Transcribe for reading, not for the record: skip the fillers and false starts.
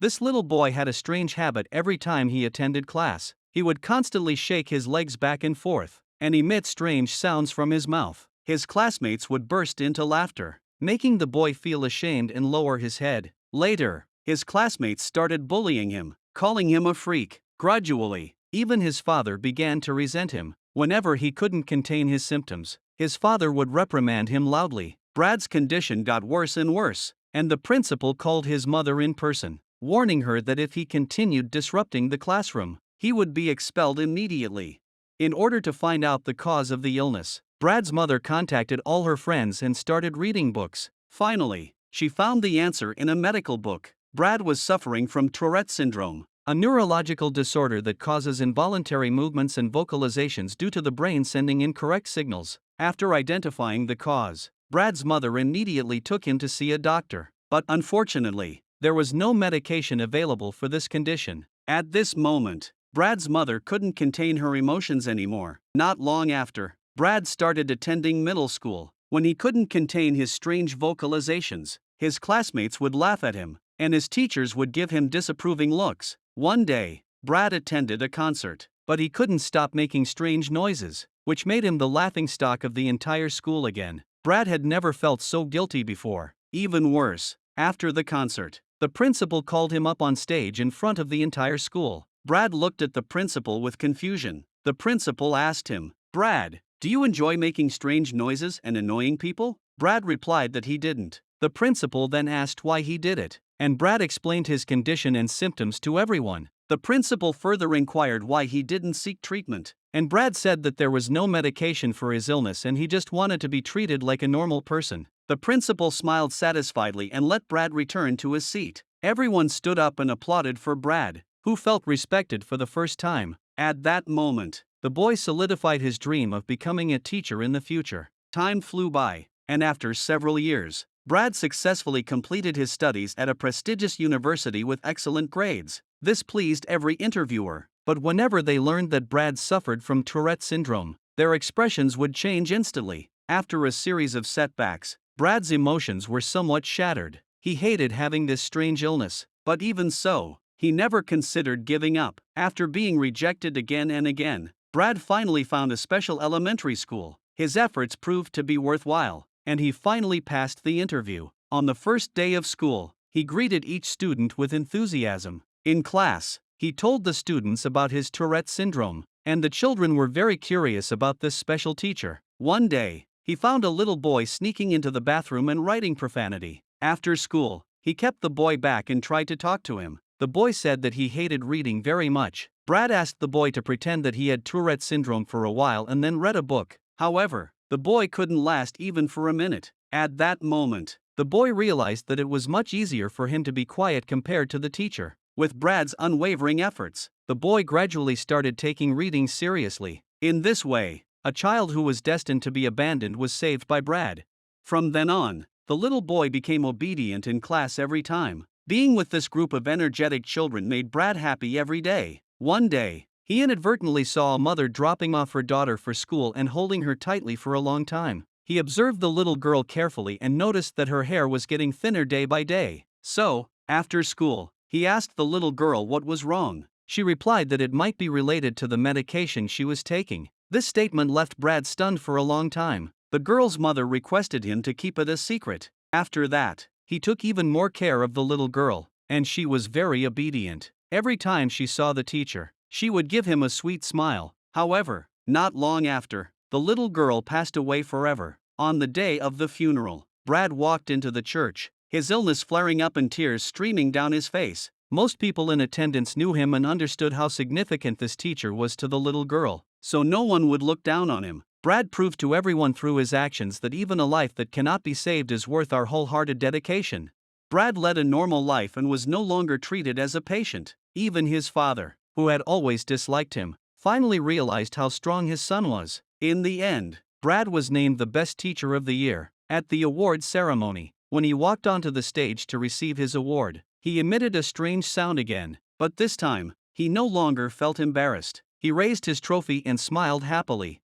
This little boy had a strange habit every time he attended class. He would constantly shake his legs back and forth, and emit strange sounds from his mouth. His classmates would burst into laughter, making the boy feel ashamed and lower his head. Later, his classmates started bullying him, calling him a freak. Gradually, even his father began to resent him. Whenever he couldn't contain his symptoms, his father would reprimand him loudly. Brad's condition got worse and worse, and the principal called his mother in person, warning her that if he continued disrupting the classroom, he would be expelled immediately. In order to find out the cause of the illness, Brad's mother contacted all her friends and started reading books. Finally, she found the answer in a medical book. Brad was suffering from Tourette syndrome, a neurological disorder that causes involuntary movements and vocalizations due to the brain sending incorrect signals. After identifying the cause, Brad's mother immediately took him to see a doctor. But unfortunately, there was no medication available for this condition. At this moment, Brad's mother couldn't contain her emotions anymore. Not long after, Brad started attending middle school. When he couldn't contain his strange vocalizations, his classmates would laugh at him, and his teachers would give him disapproving looks. One day, Brad attended a concert, but he couldn't stop making strange noises, which made him the laughingstock of the entire school again. Brad had never felt so guilty before. Even worse, after the concert, the principal called him up on stage in front of the entire school. Brad looked at the principal with confusion. The principal asked him, "Brad, do you enjoy making strange noises and annoying people?" Brad replied that he didn't. The principal then asked why he did it, and Brad explained his condition and symptoms to everyone. The principal further inquired why he didn't seek treatment, and Brad said that there was no medication for his illness and he just wanted to be treated like a normal person. The principal smiled satisfiedly and let Brad return to his seat. Everyone stood up and applauded for Brad, who felt respected for the first time. At that moment, the boy solidified his dream of becoming a teacher in the future. Time flew by, and after several years, Brad successfully completed his studies at a prestigious university with excellent grades. This pleased every interviewer, but whenever they learned that Brad suffered from Tourette syndrome, their expressions would change instantly. After a series of setbacks, Brad's emotions were somewhat shattered. He hated having this strange illness, but even so, he never considered giving up. After being rejected again and again, Brad finally found a special elementary school. His efforts proved to be worthwhile, and he finally passed the interview. On the first day of school, he greeted each student with enthusiasm. In class, he told the students about his Tourette syndrome, and the children were very curious about this special teacher. One day, he found a little boy sneaking into the bathroom and writing profanity. After school, he kept the boy back and tried to talk to him. The boy said that he hated reading very much. Brad asked the boy to pretend that he had Tourette syndrome for a while and then read a book. However, the boy couldn't last even for a minute. At that moment, the boy realized that it was much easier for him to be quiet compared to the teacher. With Brad's unwavering efforts, the boy gradually started taking reading seriously. In this way, a child who was destined to be abandoned was saved by Brad. From then on, the little boy became obedient in class every time. Being with this group of energetic children made Brad happy every day. One day, he inadvertently saw a mother dropping off her daughter for school and holding her tightly for a long time. He observed the little girl carefully and noticed that her hair was getting thinner day by day. So, after school, he asked the little girl what was wrong. She replied that it might be related to the medication she was taking. This statement left Brad stunned for a long time. The girl's mother requested him to keep it a secret. After that, he took even more care of the little girl, and she was very obedient. Every time she saw the teacher, she would give him a sweet smile. However, not long after, the little girl passed away forever. On the day of the funeral, Brad walked into the church, his illness flaring up and tears streaming down his face. Most people in attendance knew him and understood how significant this teacher was to the little girl, so no one would look down on him. Brad proved to everyone through his actions that even a life that cannot be saved is worth our wholehearted dedication. Brad led a normal life and was no longer treated as a patient. Even his father, who had always disliked him, finally realized how strong his son was. In the end, Brad was named the best teacher of the year. At the award ceremony, when he walked onto the stage to receive his award, he emitted a strange sound again, but this time, he no longer felt embarrassed. He raised his trophy and smiled happily.